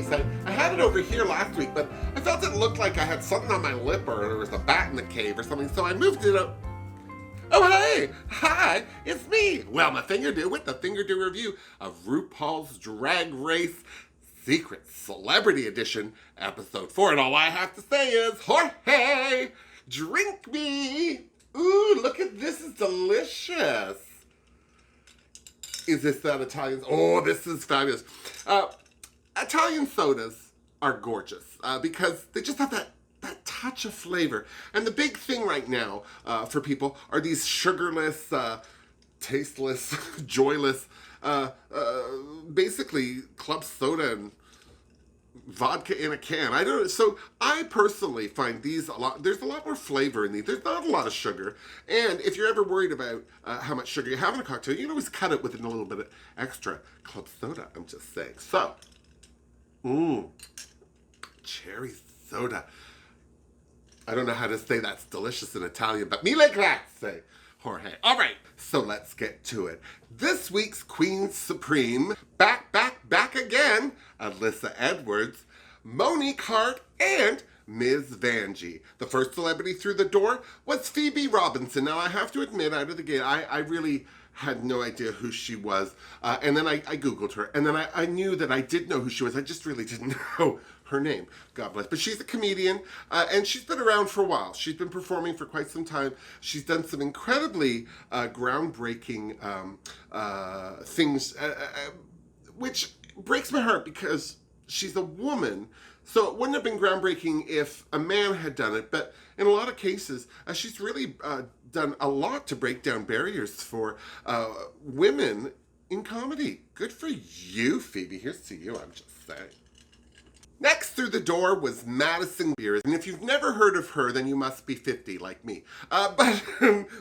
face. I had it over here last week, but I felt it looked like I had something on my lip or there was a bat in the cave or something, so I moved it up. Oh, hey! Hi! It's me, Wilma Fingerdoo, with the Fingerdoo review of RuPaul's Drag Race Secret Celebrity Edition, Episode 4. And all I have to say is, Jorge, drink me! Ooh, look at this, it's delicious. Is this that Italian? Oh, this is fabulous. Italian sodas are gorgeous because they just have that touch of flavor. And the big thing right now for people are these sugarless, tasteless, joyless, basically club soda and vodka in a can. So I personally find these there's a lot more flavor in these. There's not a lot of sugar. And if you're ever worried about how much sugar you have in a cocktail, you can always cut it with a little bit of extra club soda, I'm just saying. So, cherry soda. I don't know how to say that's delicious in Italian, but mille grazie, Jorge. All right, so let's get to it. This week's Queen Supreme, back again, Alyssa Edwards, Monique Hart, and Ms. Vanjie. The first celebrity through the door was Phoebe Robinson. Now, I have to admit, out of the gate, I really had no idea who she was. And then I Googled her, and then I knew that I did know who she was. I just really didn't know her name. God bless. But she's a comedian, and she's been around for a while. She's been performing for quite some time. She's done some incredibly groundbreaking things, which breaks my heart because she's a woman. So it wouldn't have been groundbreaking if a man had done it, but in a lot of cases, she's really done a lot to break down barriers for women in comedy. Good for you, Phoebe. Here's to you, I'm just saying. Next through the door was Madison Beer, and if you've never heard of her, then you must be 50 like me. But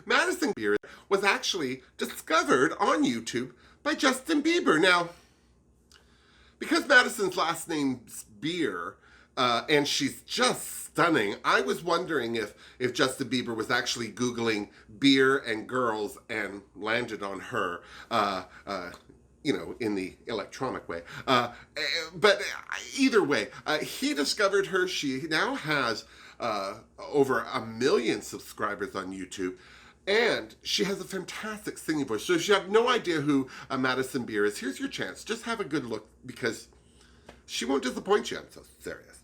Madison Beer was actually discovered on YouTube by Justin Bieber. Now, because Madison's last name's Beer, and she's just stunning, I was wondering if Justin Bieber was actually Googling beer and girls and landed on her, in the electronic way. But either way, he discovered her. She now has over 1 million subscribers on YouTube. And she has a fantastic singing voice. So if you have no idea who Madison Beer is, here's your chance. Just have a good look because she won't disappoint you. I'm so serious.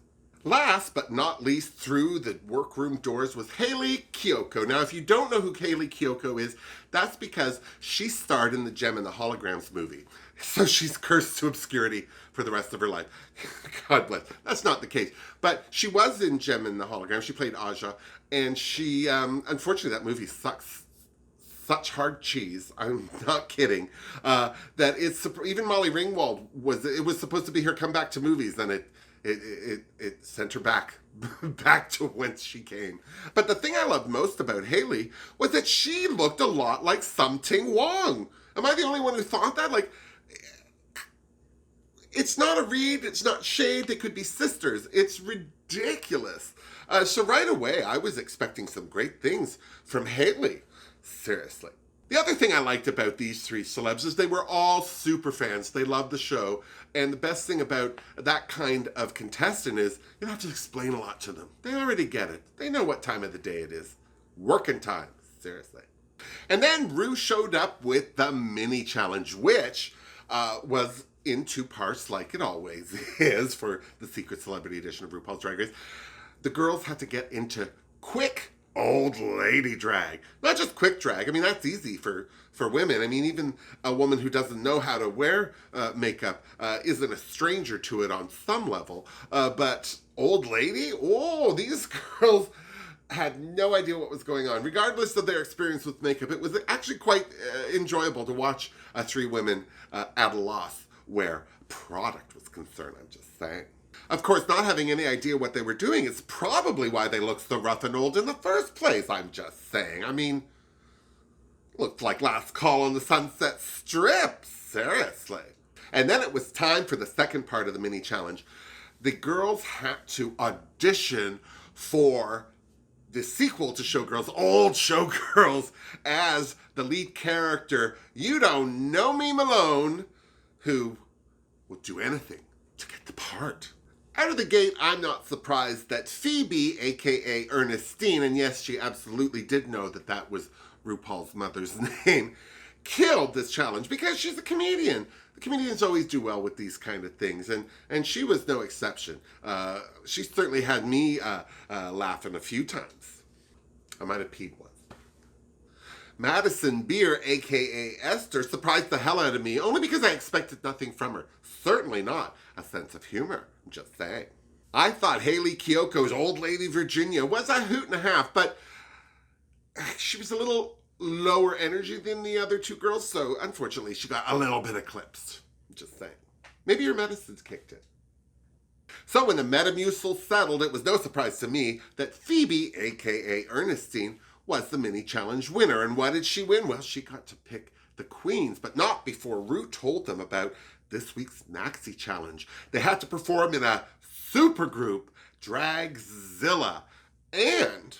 Last but not least, through the workroom doors was Hayley Kiyoko. Now, if you don't know who Hayley Kiyoko is, that's because she starred in the Gem and the Holograms movie. So she's cursed to obscurity for the rest of her life. God bless. That's not the case. But she was in Gem and the Holograms. She played Aja. And she, unfortunately, that movie sucks. Such hard cheese. I'm not kidding. That it's, even Molly Ringwald was supposed to be her comeback to movies, and it sent her back to whence she came. But the thing I loved most about Hayley was that she looked a lot like Something Wong. Am I the only one who thought that? Like, it's not a read, it's not shade, they could be sisters. It's ridiculous. So right away, I was expecting some great things from Hayley. Seriously. The other thing I liked about these three celebs is they were all super fans. They loved the show. And the best thing about that kind of contestant is you don't have to explain a lot to them. They already get it. They know what time of the day it is. Working time. Seriously. And then Ru showed up with the mini challenge, which was in 2 parts like it always is for the Secret Celebrity Edition of RuPaul's Drag Race. The girls had to get into quick old lady drag. Not just quick drag. I mean, that's easy for women. I mean, even a woman who doesn't know how to wear makeup isn't a stranger to it on some level. But old lady? Oh, these girls had no idea what was going on. Regardless of their experience with makeup, it was actually quite enjoyable to watch 3 women at a loss where product was concerned, I'm just saying. Of course, not having any idea what they were doing is probably why they looked so rough and old in the first place, I'm just saying. I mean, looked like Last Call on the Sunset Strip, seriously. And then it was time for the second part of the mini challenge. The girls had to audition for the sequel to Showgirls, old Showgirls, as the lead character, You Don't Know Me Malone, who will do anything to get the part. Out of the gate, I'm not surprised that Phoebe, aka Ernestine, and yes, she absolutely did know that that was RuPaul's mother's name, killed this challenge because she's a comedian. The comedians always do well with these kind of things, and she was no exception. She certainly had me laughing a few times. I might have peed once. Madison Beer, aka Esther, surprised the hell out of me only because I expected nothing from her. Certainly not a sense of humor, I'm just saying. I thought Haley Kiyoko's Old Lady Virginia was a hoot and a half, but she was a little lower energy than the other two girls, so unfortunately she got a little bit eclipsed. I'm just saying. Maybe her medicines kicked in. So when the Metamucil settled, it was no surprise to me that Phoebe, aka Ernestine, was the mini challenge winner. And what did she win? Well, she got to pick the queens, but not before Ru told them about this week's Maxi challenge. They had to perform in a supergroup, Dragzilla, and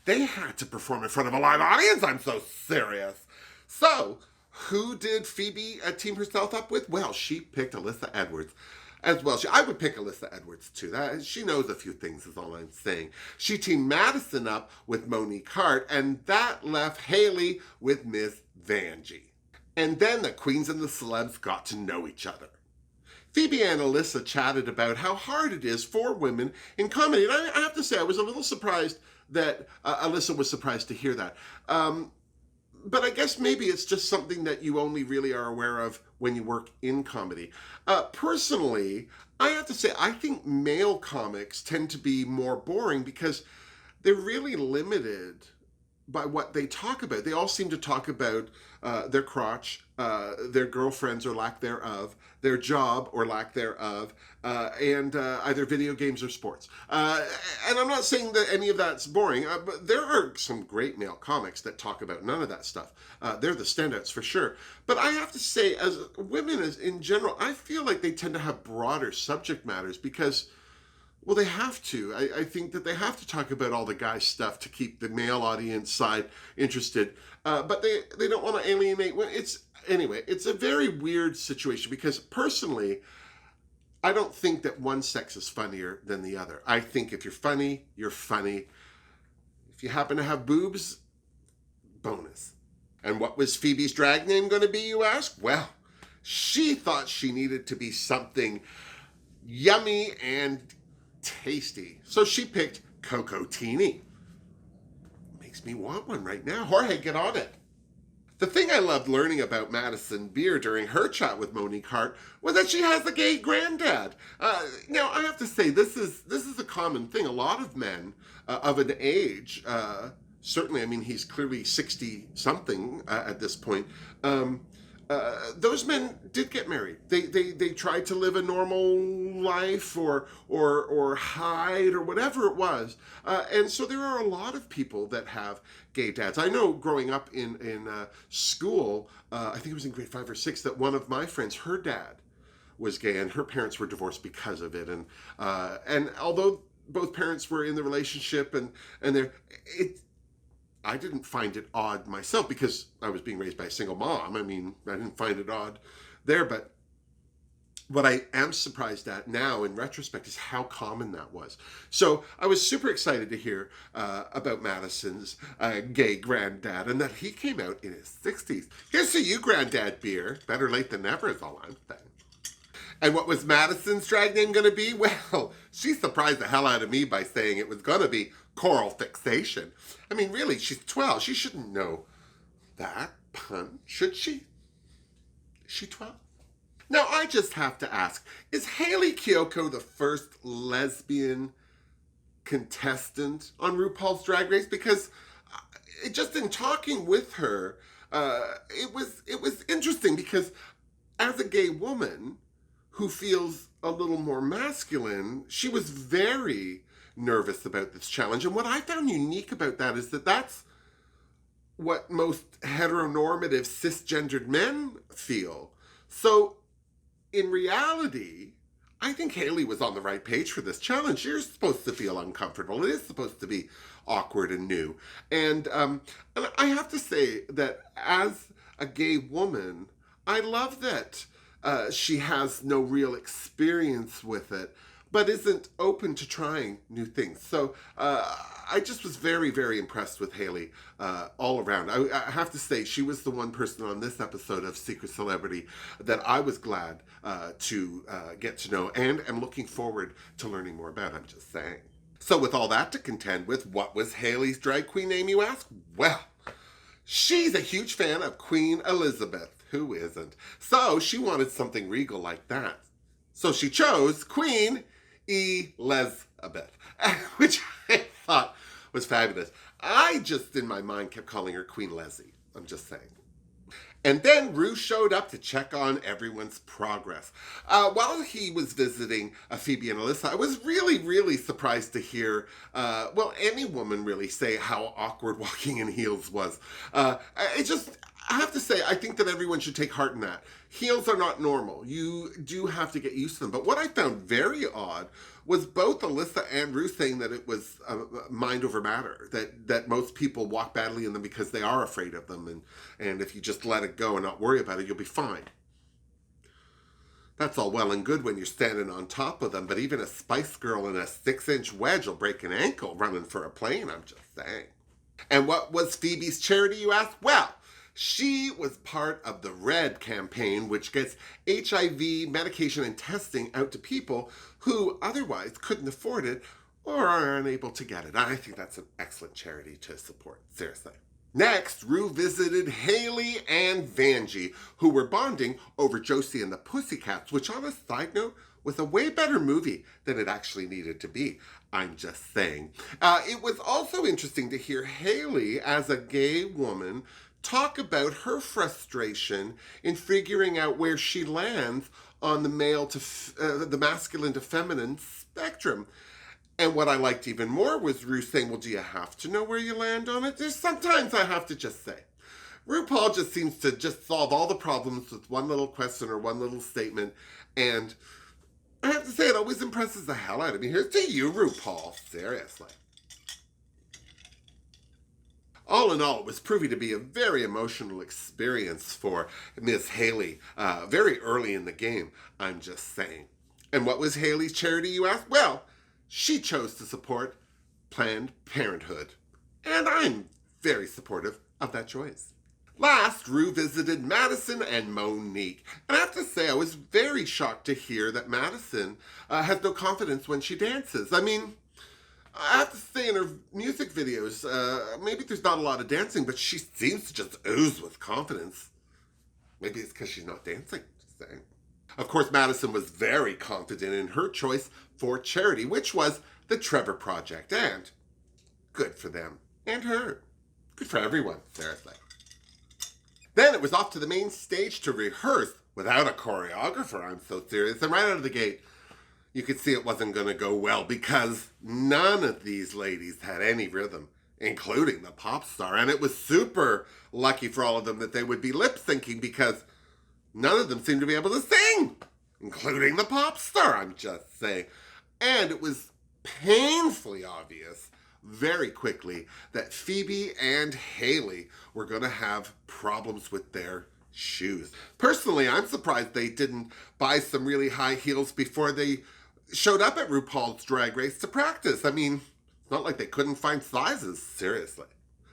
they had to perform in front of a live audience. I'm so serious. So, who did Phoebe team herself up with? Well, she picked Alyssa Edwards. As well, I would pick Alyssa Edwards too. She knows a few things is all I'm saying. She teamed Madison up with Monique Hart, and that left Haley with Miss Vanjie. And then the queens and the celebs got to know each other. Phoebe and Alyssa chatted about how hard it is for women in comedy. And I have to say, I was a little surprised that Alyssa was surprised to hear that. But I guess maybe it's just something that you only really are aware of when you work in comedy. Personally, I have to say, I think male comics tend to be more boring because they're really limited by what they talk about. They all seem to talk about their crotch, their girlfriends or lack thereof, their job or lack thereof, and either video games or sports. And I'm not saying that any of that's boring, but there are some great male comics that talk about none of that stuff. They're the standouts for sure. But I have to say, as women as in general, I feel like they tend to have broader subject matters because, well, they have to. I think that they have to talk about all the guy stuff to keep the male audience side interested. But they don't want to alienate women. It's a very weird situation because personally, I don't think that one sex is funnier than the other. I think if you're funny, you're funny. If you happen to have boobs, bonus. And what was Phoebe's drag name going to be, you ask? Well, she thought she needed to be something yummy and tasty. So she picked Cocotini. Makes me want one right now. Jorge, get on it. The thing I loved learning about Madison Beer during her chat with Monique Hart was that she has a gay granddad. Now, I have to say, this is a common thing. A lot of men of an age, certainly, I mean, he's clearly 60-something at this point, those men did get married. They tried to live a normal life or hide or whatever it was. And so there are a lot of people that have gay dads. I know growing up in school, I think it was in grade 5 or 6, that one of my friends, her dad was gay and her parents were divorced because of it. And although both parents were in the relationship I didn't find it odd myself because I was being raised by a single mom. I mean, I didn't find it odd there, but what I am surprised at now in retrospect is how common that was. So I was super excited to hear about Madison's gay granddad and that he came out in his 60s. Here's to you, Granddad Beer. Better late than never is all I'm saying. And what was Madison's drag name going to be? Well, she surprised the hell out of me by saying it was going to be Coral Fixation. I mean, really, she's 12. She shouldn't know that pun, should she? Is she 12? Now, I just have to ask, is Haley Kiyoko the first lesbian contestant on RuPaul's Drag Race? Because just in talking with her, it was interesting because as a gay woman who feels a little more masculine, she was very nervous about this challenge. And what I found unique about that is that that's what most heteronormative cisgendered men feel. So in reality, I think Haley was on the right page for this challenge. You're supposed to feel uncomfortable. It is supposed to be awkward and new. And I have to say that as a gay woman, I love that she has no real experience with it, but isn't open to trying new things. So I just was very, very impressed with Haley all around. I have to say, she was the one person on this episode of Secret Celebrity that I was glad to get to know and am looking forward to learning more about. I'm just saying. So with all that to contend with, what was Haley's drag queen name, you ask? Well, she's a huge fan of Queen Elizabeth. Who isn't? So she wanted something regal like that. So she chose Queen Elizabeth, which I thought was fabulous. I just, in my mind, kept calling her Queen Leslie. I'm just saying. And then Rue showed up to check on everyone's progress. While he was visiting Phoebe and Alyssa, I was really, really surprised to hear, any woman really say how awkward walking in heels was. I have to say, I think that everyone should take heart in that. Heels are not normal. You do have to get used to them. But what I found very odd was both Alyssa and Rue saying that it was mind over matter, that most people walk badly in them because they are afraid of them, and if you just let it go and not worry about it, you'll be fine. That's all well and good when you're standing on top of them, but even a Spice Girl in a 6-inch wedge will break an ankle running for a plane, I'm just saying. And what was Phoebe's charity, you ask? Well, she was part of the RED campaign, which gets HIV medication and testing out to people who otherwise couldn't afford it or are unable to get it. I think that's an excellent charity to support, seriously. Next, Rue visited Haley and Vanjie, who were bonding over Josie and the Pussycats, which on a side note was a way better movie than it actually needed to be. I'm just saying. It was also interesting to hear Haley, as a gay woman, talk about her frustration in figuring out where she lands on the the masculine to feminine spectrum. And what I liked even more was Rue saying, well, do you have to know where you land on it? There's sometimes I have to just say. RuPaul just seems to just solve all the problems with one little question or one little statement. And I have to say, it always impresses the hell out of me. Here's to you, RuPaul. Seriously. All in all, it was proving to be a very emotional experience for Miss Haley very early in the game, I'm just saying. And what was Haley's charity, you ask? Well, she chose to support Planned Parenthood. And I'm very supportive of that choice. Last, Rue visited Madison and Monique. And I have to say, I was very shocked to hear that Madison has no confidence when she dances. I mean, I have to say, in her music videos, maybe there's not a lot of dancing, but she seems to just ooze with confidence. Maybe it's because she's not dancing, just saying. Of course, Madison was very confident in her choice for charity, which was the Trevor Project, and good for them. And her. Good for everyone, seriously. Then it was off to the main stage to rehearse without a choreographer, I'm so serious, and right out of the gate, you could see it wasn't going to go well because none of these ladies had any rhythm, including the pop star. And it was super lucky for all of them that they would be lip syncing because none of them seemed to be able to sing, including the pop star, I'm just saying. And it was painfully obvious very quickly that Phoebe and Haley were going to have problems with their shoes. Personally, I'm surprised they didn't buy some really high heels before they showed up at RuPaul's Drag Race to practice. I mean, it's not like they couldn't find sizes, seriously.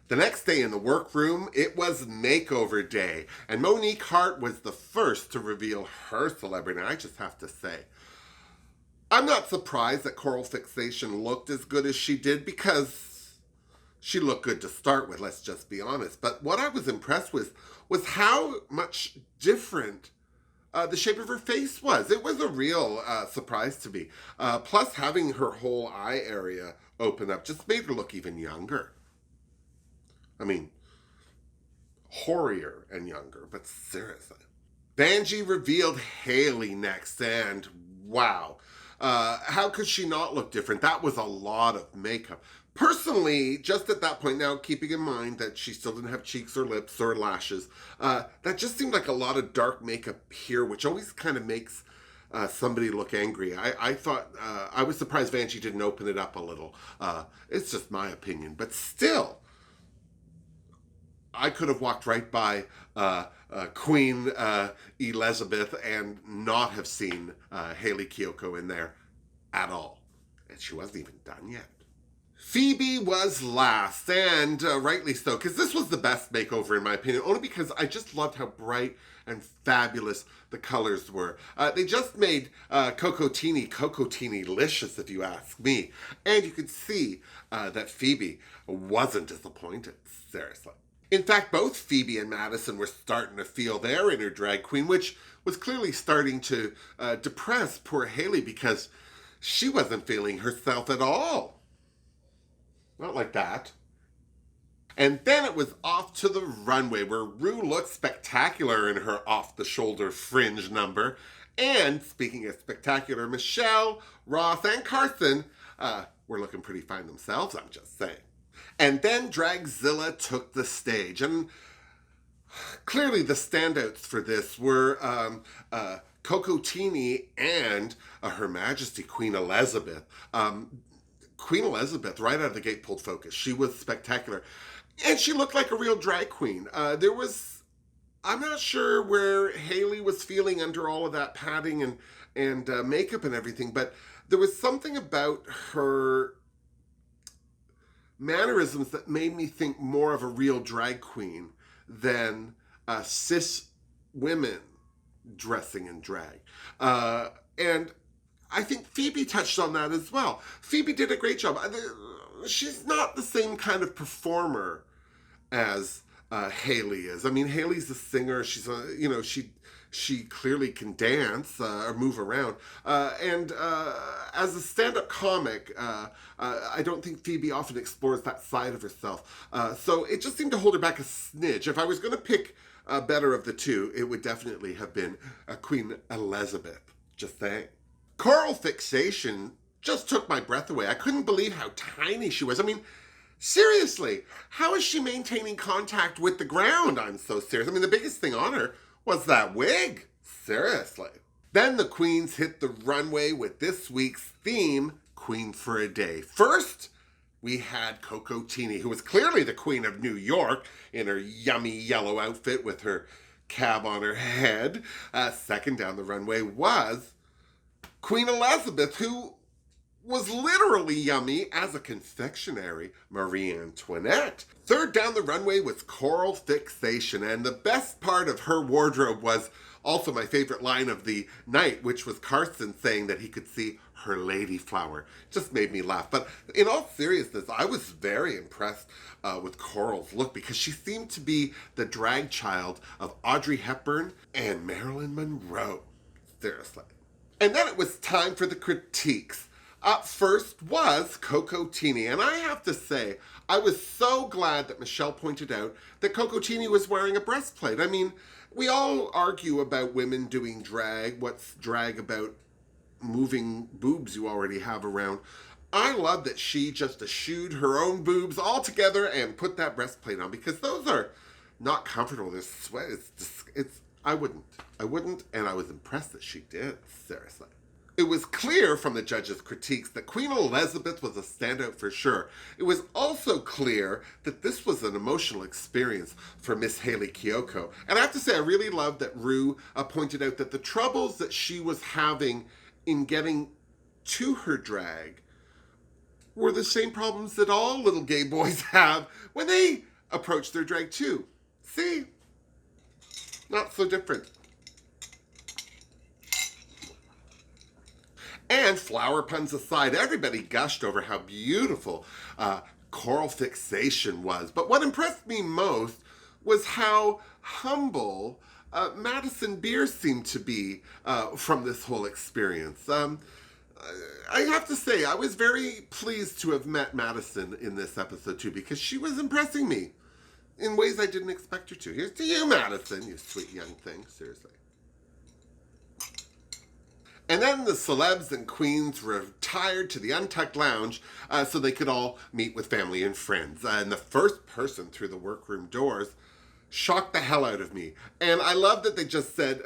The next day in the workroom, it was makeover day, and Monique Hart was the first to reveal her celebrity. And I just have to say, I'm not surprised that Coral Fixation looked as good as she did because she looked good to start with, let's just be honest. But what I was impressed with was how much different the shape of her face was. It was a real surprise to me. Plus, having her whole eye area open up just made her look even younger. I mean, hoarier and younger, but seriously. Vanjie revealed Haley next, and wow. How could she not look different? That was a lot of makeup. Personally, just at that point, now keeping in mind that she still didn't have cheeks or lips or lashes, that just seemed like a lot of dark makeup here, which always kind of makes somebody look angry. I thought, I was surprised Vanjie didn't open it up a little. It's just my opinion, but still, I could have walked right by Queen Elizabeth and not have seen Hayley Kiyoko in there at all. And she wasn't even done yet. Phoebe was last, and rightly so, because this was the best makeover in my opinion, only because I just loved how bright and fabulous the colors were. They just made Coco-Teeny-licious, if you ask me. And you could see that Phoebe wasn't disappointed, seriously. In fact, both Phoebe and Madison were starting to feel their inner drag queen, which was clearly starting to depress poor Hayley because she wasn't feeling herself at all. Not like that. And then it was off to the runway where Rue looked spectacular in her off-the-shoulder fringe number. And speaking of spectacular, Michelle, Ross, and Carson were looking pretty fine themselves, I'm just saying. And then Dragzilla took the stage. And clearly the standouts for this were Coco Teeny and Her Majesty Queen Elizabeth. Queen Elizabeth, right out of the gate, pulled focus. She was spectacular. And she looked like a real drag queen. I'm not sure where Hayley was feeling under all of that padding and makeup and everything, but there was something about her mannerisms that made me think more of a real drag queen than cis women dressing in drag. And I think Phoebe touched on that as well. Phoebe did a great job. She's not the same kind of performer as Hayley is. I mean, Hayley's a singer. She's she clearly can dance or move around. And as a stand-up comic, I don't think Phoebe often explores that side of herself. So it just seemed to hold her back a smidge. If I was going to pick a better of the two, it would definitely have been Queen Elizabeth. Just saying. Coral Fixation just took my breath away. I couldn't believe how tiny she was. I mean, seriously, how is she maintaining contact with the ground? I'm so serious. I mean, the biggest thing on her was that wig. Seriously. Then the queens hit the runway with this week's theme, Queen for a Day. First, we had Coco Teeny, who was clearly the Queen of New York in her yummy yellow outfit with her cab on her head. Second down the runway was Queen Elizabeth, who was literally yummy as a confectionery, Marie Antoinette. Third down the runway was Coral Fixation, and the best part of her wardrobe was also my favorite line of the night, which was Carson saying that he could see her lady flower. Just made me laugh. But in all seriousness, I was very impressed with Coral's look because she seemed to be the drag child of Audrey Hepburn and Marilyn Monroe. Seriously. And then it was time for the critiques. Up first was Coco Teeny, and I have to say, I was so glad that Michelle pointed out that Coco Teeny was wearing a breastplate. I mean, we all argue about women doing drag. What's drag about moving boobs you already have around? I love that she just eschewed her own boobs altogether and put that breastplate on because those are not comfortable. There's sweat. I wouldn't, and I was impressed that she did, seriously. It was clear from the judges' critiques that Queen Elizabeth was a standout for sure. It was also clear that this was an emotional experience for Miss Hayley Kiyoko. And I have to say, I really loved that Rue pointed out that the troubles that she was having in getting to her drag were the same problems that all little gay boys have when they approach their drag too. See? Not so different. And flower puns aside, everybody gushed over how beautiful Coral Fixation was. But what impressed me most was how humble Madison Beer seemed to be from this whole experience. I have to say, I was very pleased to have met Madison in this episode too, because she was impressing me in ways I didn't expect her to. Here's to you, Madison, you sweet young thing, seriously. And then the celebs and queens retired to the Untucked Lounge so they could all meet with family and friends. And the first person through the workroom doors shocked the hell out of me. And I love that they just said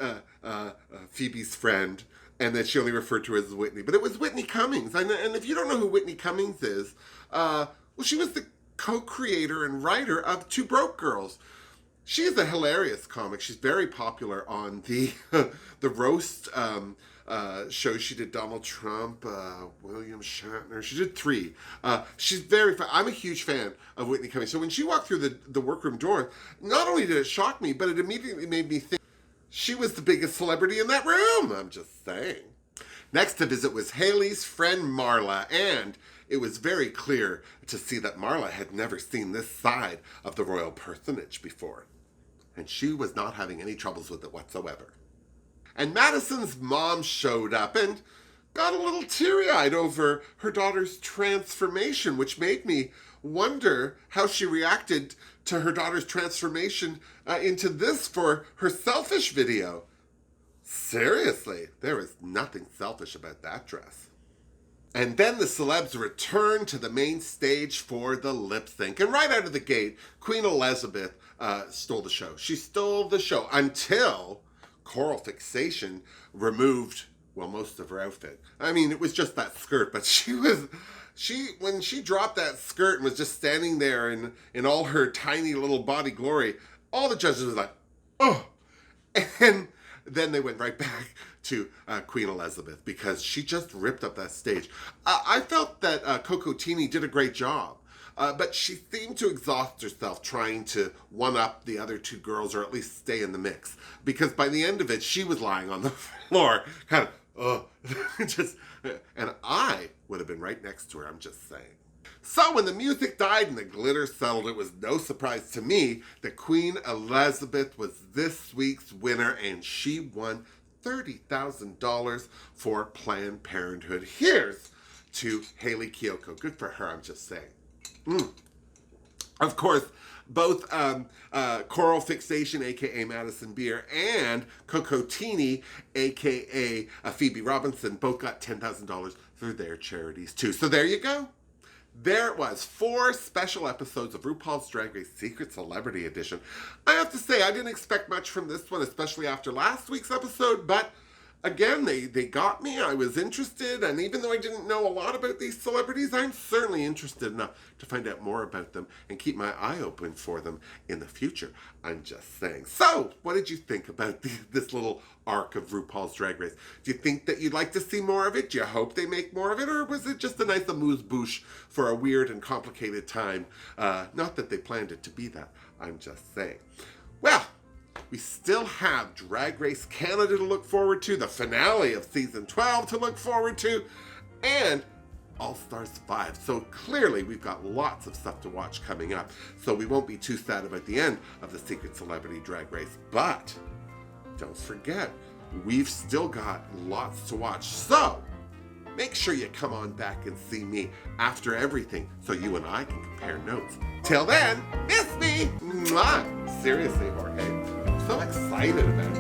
Phoebe's friend and that she only referred to her as Whitney. But it was Whitney Cummings. And if you don't know who Whitney Cummings is, well, she was the co-creator and writer of Two Broke Girls, She's a hilarious comic. She's very popular on the the roast shows. She did Donald Trump, William Shatner. She did 3. She's very fun. I'm a huge fan of Whitney Cummings. So when she walked through the workroom door, not only did it shock me, but it immediately made me think she was the biggest celebrity in that room. I'm just saying. Next to visit was Haley's friend Marla, and it was very clear to see that Marla had never seen this side of the royal personage before. And she was not having any troubles with it whatsoever. And Madison's mom showed up and got a little teary-eyed over her daughter's transformation, which made me wonder how she reacted to her daughter's transformation into this for her selfish video. Seriously, there was nothing selfish about that dress. And then the celebs returned to the main stage for the lip sync. And right out of the gate, Queen Elizabeth stole the show. She stole the show until Coral Fixation removed, well, most of her outfit. I mean, it was just that skirt, but when she dropped that skirt and was just standing there in all her tiny little body glory, all the judges was like, oh. And then they went right back to Queen Elizabeth because she just ripped up that stage. I felt that Coco Teeny did a great job, but she seemed to exhaust herself trying to one-up the other 2 girls or at least stay in the mix, because by the end of it, she was lying on the floor, kind of, and I would have been right next to her, I'm just saying. So when the music died and the glitter settled, it was no surprise to me that Queen Elizabeth was this week's winner, and she won $30,000 for Planned Parenthood. Here's to Haley Kiyoko. Good for her, I'm just saying. Of course, both Coral Fixation, a.k.a. Madison Beer, and Coco Teeny, a.k.a. Phoebe Robinson, both got $10,000 for their charities, too. So there you go. There it was, 4 special episodes of RuPaul's Drag Race Secret Celebrity Edition. I have to say, I didn't expect much from this one, especially after last week's episode, but again, they got me. I was interested, and even though I didn't know a lot about these celebrities, I'm certainly interested enough to find out more about them and keep my eye open for them in the future. I'm just saying. So, what did you think about this little arc of RuPaul's Drag Race? Do you think that you'd like to see more of it? Do you hope they make more of it? Or was it just a nice amuse-bouche for a weird and complicated time? Not that they planned it to be that. I'm just saying. Well, we still have Drag Race Canada to look forward to, the finale of Season 12 to look forward to, and All-Stars 5. So clearly we've got lots of stuff to watch coming up. So we won't be too sad about the end of the Secret Celebrity Drag Race. But don't forget, we've still got lots to watch. So make sure you come on back and see me after everything so you and I can compare notes. Till then, miss me! Mwah! Seriously, Jorge. I'm so excited about it.